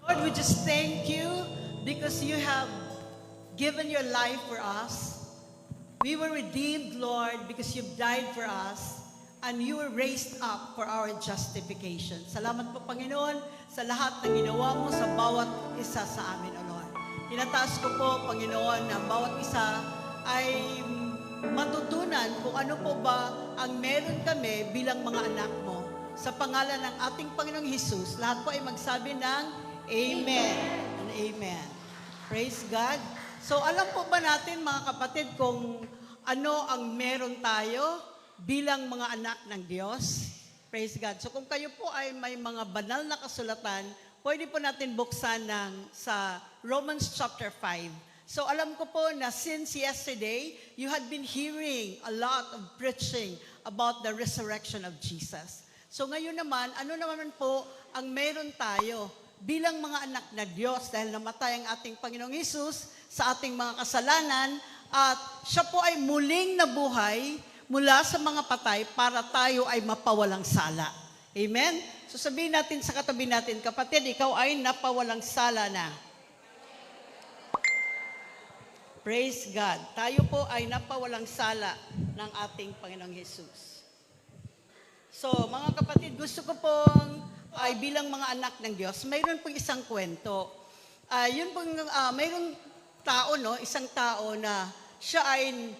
Lord, we just thank you because you have given your life for us. We were redeemed, Lord, because you've died for us and you were raised up for our justification. Salamat po, Panginoon, sa lahat ng ginawa mo sa bawat isa sa amin, O Lord. Tinataas ko po, Panginoon, na bawat isa ay matutunan kung ano po ba ang meron kami bilang mga anak mo. Sa pangalan ng ating Panginoong Hesus, lahat po ay magsabi ng Amen and Amen. Praise God. So alam po ba natin mga kapatid kung ano ang meron tayo bilang mga anak ng Diyos? Praise God. So kung kayo po ay may mga banal na kasulatan, pwede po natin buksan sa Romans chapter 5. So alam ko po na since yesterday, you had been hearing a lot of preaching about the resurrection of Jesus. So ngayon naman, ano naman po ang meron tayo bilang mga anak na Diyos dahil namatay ang ating Panginoong Hesus sa ating mga kasalanan at siya po ay muling nabuhay mula sa mga patay para tayo ay mapawalang sala. Amen? So sabihin natin sa katabi natin, kapatid, ikaw ay napawalang sala na. Praise God. Tayo po ay napawalang sala ng ating Panginoong Hesus. So mga kapatid, gusto ko pong ay bilang mga anak ng Diyos, mayroon pong isang kwento. Yun pong, mayroong tao, no? Isang tao na siya ay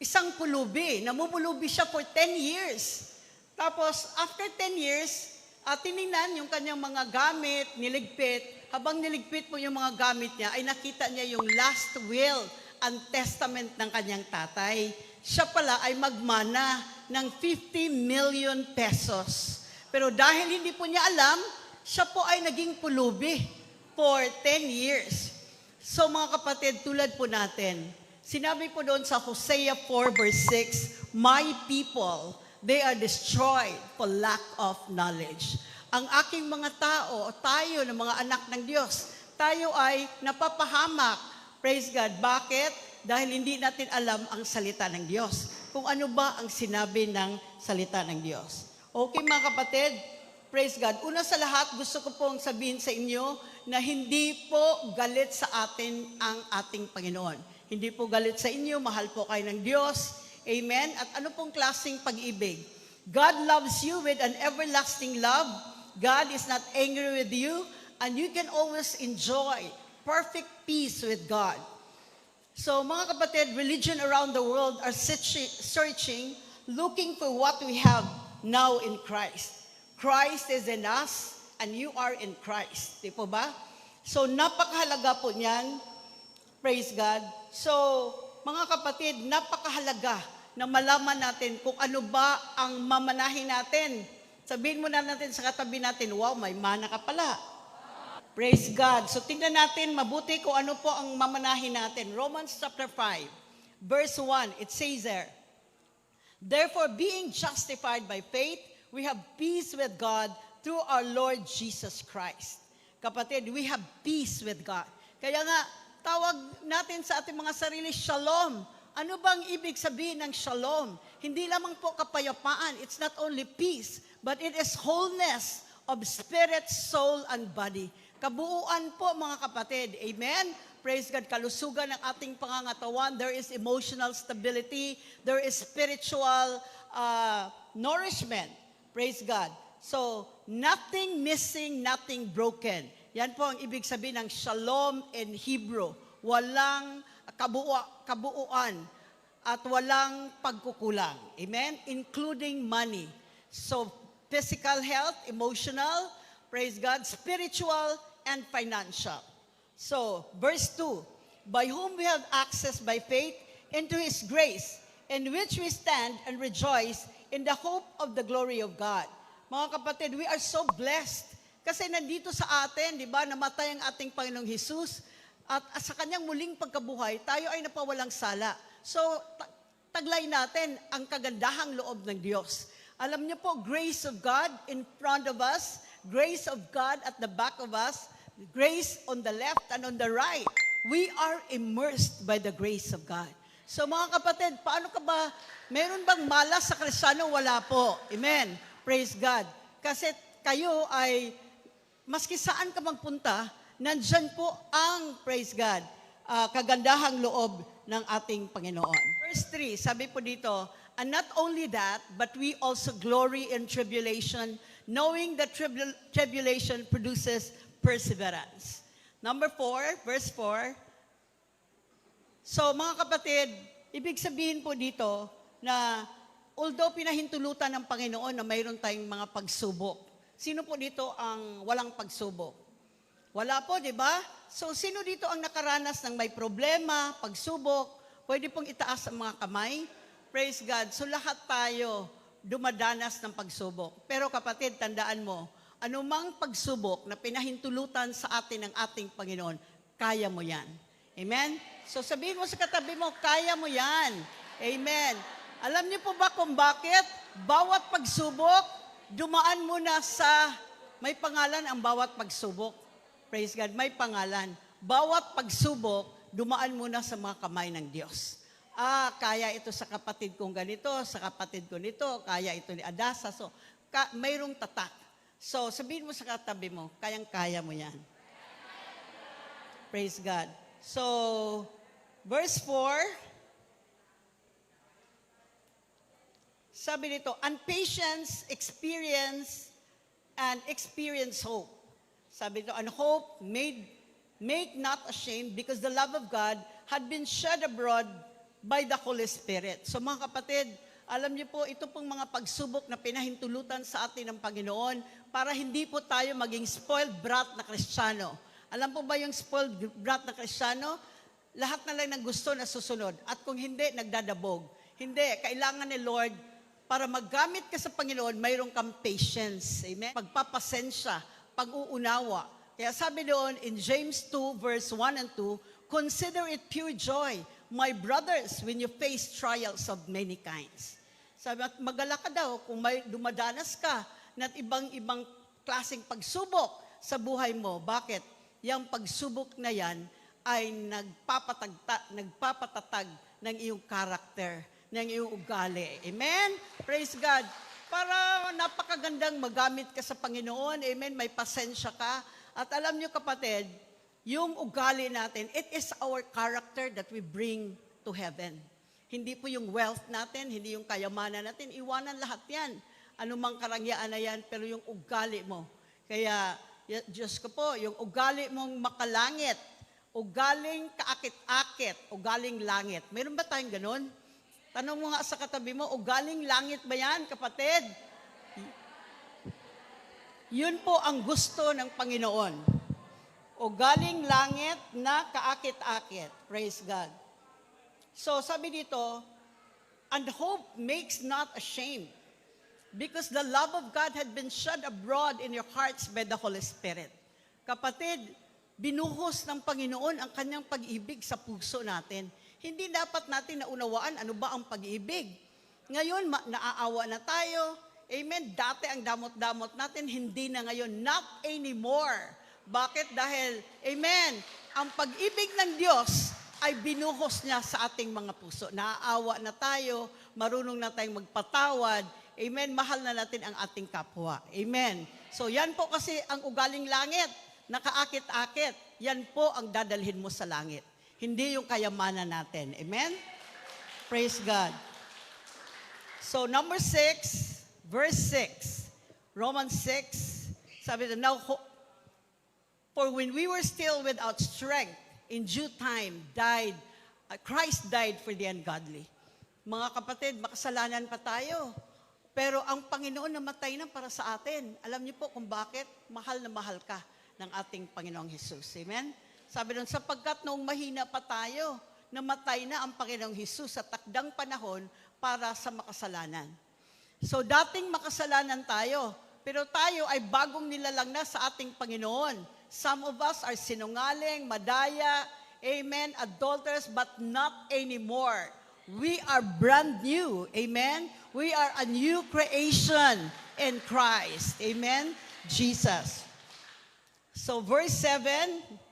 isang pulubi. Namumulubi siya for 10 years. Tapos, after 10 years, tinignan yung kanyang mga gamit, niligpit. Habang niligpit po yung mga gamit niya, ay nakita niya yung last will and testament ng kanyang tatay. Siya pala ay magmana ng 50 million pesos. Pero dahil hindi po niya alam, siya po ay naging pulubi for 10 years. So mga kapatid, tulad po natin, sinabi po doon sa Hosea 4 verse 6, My people, they are destroyed for lack of knowledge. Ang aking mga tao, tayo na mga anak ng Diyos, tayo ay napapahamak. Praise God. Bakit? Dahil hindi natin alam ang salita ng Diyos. Kung ano ba ang sinabi ng salita ng Diyos. Okay mga kapatid, praise God. Una sa lahat, gusto ko pong sabihin sa inyo na hindi po galit sa atin ang ating Panginoon. Hindi po galit sa inyo, mahal po kayo ng Diyos. Amen? At ano pong klaseng pag-ibig? God loves you with an everlasting love. God is not angry with you, and you can always enjoy perfect peace with God. So mga kapatid, religion around the world are searching, looking for what we have now in Christ. Christ is in us, and you are in Christ. Di po ba? So napakahalaga po niyan. Praise God. So mga kapatid, napakahalaga na malaman natin kung ano ba ang mamanahin natin. Sabihin mo na natin sa katabi natin, wow, may mana ka pala. Praise God. So tingnan natin mabuti kung ano po ang mamanahin natin. Romans chapter 5, verse 1, it says there, Therefore, being justified by faith, we have peace with God through our Lord Jesus Christ. Kapatid, we have peace with God. Kaya nga, tawag natin sa ating mga sarili, shalom. Ano bang ibig sabihin ng shalom? Hindi lamang po kapayapaan. It's not only peace, but it is wholeness of spirit, soul, and body. Kabuuan po mga kapatid. Amen? Praise God. Kalusugan ng ating pangangatawan. There is emotional stability. There is spiritual nourishment. Praise God. So, nothing missing, nothing broken. Yan po ang ibig sabihin ng shalom in Hebrew. Walang kabuuan at walang pagkukulang. Amen? Including money. So, physical health, emotional, praise God, spiritual, and financial. So, verse 2, By whom we have access by faith into His grace, in which we stand and rejoice in the hope of the glory of God. Mga kapatid, we are so blessed kasi nandito sa atin, di ba, namatay ang ating Panginoong Hesus at sa kanyang muling pagkabuhay, tayo ay napawalang sala. So, taglay natin ang kagandahang loob ng Diyos. Alam niyo po, grace of God in front of us, grace of God at the back of us, grace on the left and on the right. We are immersed by the grace of God. So mga kapatid, paano ka ba, meron bang malas sa Kristiyano? Wala po. Amen. Praise God. Kasi kayo ay maski saan ka magpunta, nandyan po ang, praise God, kagandahang loob ng ating Panginoon. Verse 3, sabi po dito, and not only that, but we also glory in tribulation, knowing that tribulation produces perseverance. Number 4, verse 4. So mga kapatid, ibig sabihin po dito na although pinahintulutan ng Panginoon na mayroon tayong mga pagsubok, sino po dito ang walang pagsubok? Wala po, di ba? So, sino dito ang nakaranas ng may problema, pagsubok? Pwede pong itaas ang mga kamay. Praise God. So, lahat tayo dumadanas ng pagsubok. Pero kapatid, tandaan mo, anumang pagsubok na pinahintulutan sa atin ng ating Panginoon, kaya mo yan. Amen? So, sabihin mo sa katabi mo, kaya mo yan. Amen. Alam niyo po ba kung bakit? Bawat pagsubok, dumaan muna sa, may pangalan ang bawat pagsubok. Praise God, may pangalan. Bawat pagsubok, dumaan muna sa mga kamay ng Diyos. Kaya ito sa kapatid kong ganito, sa kapatid ko nito, kaya ito ni Adasa. So, mayroong tatak. So, sabihin mo sa katabi mo, kayang-kaya mo yan. Praise God. So, verse 4, sabi nito, and patience, experience hope. Sabi nito, and hope make not ashamed because the love of God had been shed abroad by the Holy Spirit. So mga kapatid, alam niyo po, ito pong mga pagsubok na pinahintulutan sa atin ng Panginoon para hindi po tayo maging spoiled brat na Kristiyano. Alam po ba yung spoiled brat na Kristiyano? Lahat na lang ng gusto na susunod. At kung hindi, nagdadabog. Hindi, kailangan ni Lord, para maggamit ka sa Panginoon, mayroon kang patience. Amen? Pagpapasensya, pag-uunawa. Kaya sabi doon in James 2 verse 1 and 2, consider it pure joy, my brothers, when you face trials of many kinds. Sabi, magala ka daw kung may dumadanas ka na ibang klaseng pagsubok sa buhay mo. Bakit? Yang pagsubok na yan ay nagpapatatag ng iyong karakter, ng iyong ugali. Amen? Praise God. Para napakagandang magamit ka sa Panginoon. Amen? May pasensya ka. At alam niyo kapatid, yung ugali natin, it is our character that we bring to heaven. Hindi po yung wealth natin, hindi yung kayamanan natin. Iwanan lahat yan. Anumang karangyaan na yan, pero yung ugali mo. Kaya, Diyos ko po, yung ugali mong makalangit, ugaling kaakit-akit, ugaling langit. Meron ba tayong ganun? Tanong mo nga sa katabi mo, ugaling langit ba yan, kapatid? Yun po ang gusto ng Panginoon. Ugaling langit na kaakit-akit. Praise God. So sabi dito, and hope makes not ashamed, because the love of God had been shed abroad in your hearts by the Holy Spirit. Kapatid, binuhos ng Panginoon ang kanyang pag-ibig sa puso natin. Hindi dapat natin naunawaan ano ba ang pag-ibig. Ngayon, naaawa na tayo. Amen. Dati ang damot-damot natin, hindi na ngayon. Not anymore. Bakit? Dahil, amen, ang pag-ibig ng Diyos ay binuhos niya sa ating mga puso. Naaawa na tayo, marunong na tayong magpatawad. Amen. Mahal na natin ang ating kapwa. Amen. So yan po kasi ang ugaling langit, nakaakit-akit. Yan po ang dadalhin mo sa langit. Hindi yung kayamanan natin. Amen? Praise God. So, number 6, verse 6. Romans 6, sabi na, now, for when we were still without strength, in due time, Christ died for the ungodly. Mga kapatid, makasalanan pa tayo. Pero ang Panginoon namatay na para sa atin. Alam niyo po kung bakit? Mahal na mahal ka ng ating Panginoong Jesus. Amen? Sabi doon, sapagkat noong mahina pa tayo, namatay na ang Panginoong Hesus sa takdang panahon para sa makasalanan. So dating makasalanan tayo, pero tayo ay bagong nilalang na sa ating Panginoon. Some of us are sinungaling, madaya, amen, adulterers, but not anymore. We are brand new, amen? We are a new creation in Christ, amen? Jesus. So verse 7,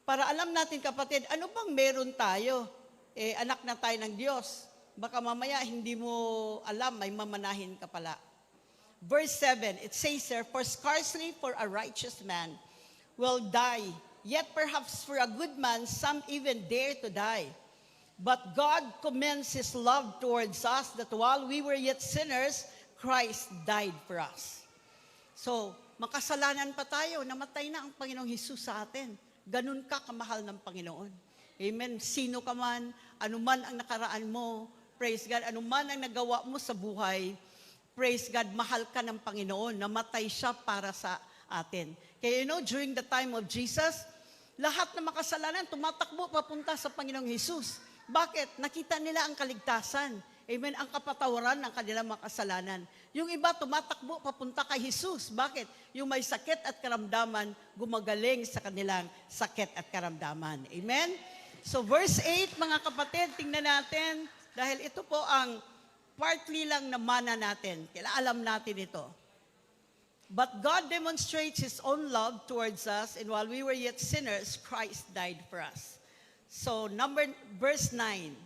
para alam natin kapatid, ano bang meron tayo? Anak na tayo ng Diyos. Baka mamaya hindi mo alam, may mamanahin ka pala. verse 7, it says there, "For scarcely for a righteous man will die, yet perhaps for a good man some even dare to die. But God commends His love towards us, that while we were yet sinners, Christ died for us." So, makasalanan pa tayo, namatay na ang Panginoong Hesus sa atin. Ganun ka kamahal ng Panginoon. Amen. Sino ka man, anuman ang nakaraan mo, praise God, anuman ang nagawa mo sa buhay, praise God, mahal ka ng Panginoon. Namatay siya para sa atin. Kaya during the time of Jesus, lahat ng makasalanan tumatakbo papunta sa Panginoong Hesus. Bakit? Nakita nila ang kaligtasan. Amen. Ang kapatawaran ng kanilang makasalanan. Yung iba tumatakbo papunta kay Hesus. Bakit? Yung may sakit at karamdaman, gumagaling sa kanilang sakit at karamdaman. Amen. So verse 8, mga kapatid, tingnan natin, dahil ito po ang partly lang na mana natin. Kaya alam natin ito. "But God demonstrates His own love towards us, and while we were yet sinners, Christ died for us." So verse 9.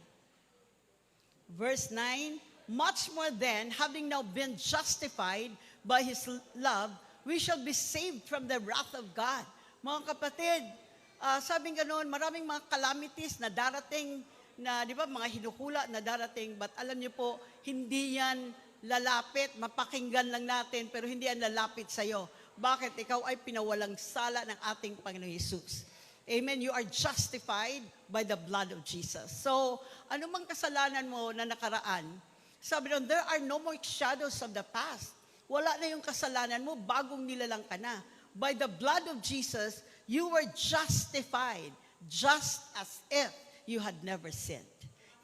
Verse 9, "Much more then, having now been justified by His love, we shall be saved from the wrath of God." Mga kapatid, sabing ganoon, maraming mga calamities na darating, na di ba, mga hinuhula na darating, but alam niyo po, hindi yan lalapit, mapakinggan lang natin, pero hindi yan lalapit sa'yo. Bakit? Ikaw ay pinawalang sala ng ating Panginoong Hesus. Amen? You are justified by the blood of Jesus. So, anumang kasalanan mo na nakaraan, sabi doon, there are no more shadows of the past. Wala na yung kasalanan mo, bagong nilalang ka na. By the blood of Jesus, you were justified, just as if you had never sinned.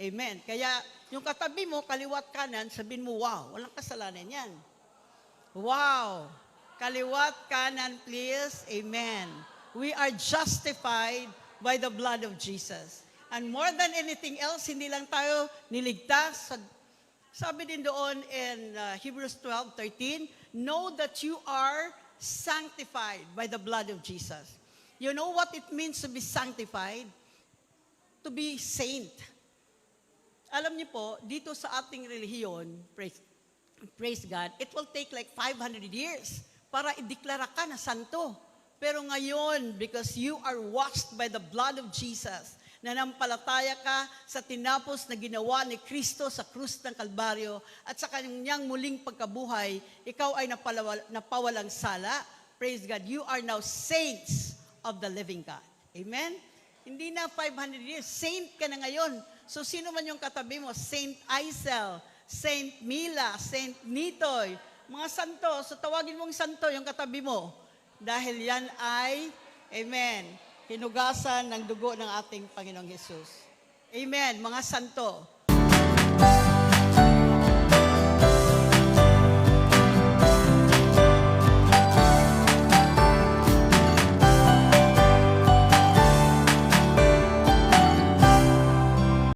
Amen. Kaya, yung katabi mo, kaliwat kanan, sabihin mo, wow, walang kasalanan yan. Wow. Kaliwat kanan, please. Amen. We are justified by the blood of Jesus. And more than anything else, hindi lang tayo niligtas. Sabi din doon in Hebrews 12:13, "Know that you are sanctified by the blood of Jesus." You know what it means to be sanctified? To be saint. Alam niyo po, dito sa ating relihiyon, praise God, it will take like 500 years para ideklara ka na santo. Pero ngayon, because you are washed by the blood of Jesus, nanampalataya ka sa tinapos na ginawa ni Kristo sa krus ng Kalbaryo at sa kanyang muling pagkabuhay, ikaw ay napawalang sala. Praise God, you are now saints of the living God. Amen? Hindi na 500 years, saint ka na ngayon. So sino man yung katabi mo, Saint Isel, Saint Mila, Saint Nitoy, mga santo, so tawagin mong santo yung katabi mo. Dahil yan ay, amen, hinugasan ng dugo ng ating Panginoong Hesus. Amen, mga santo.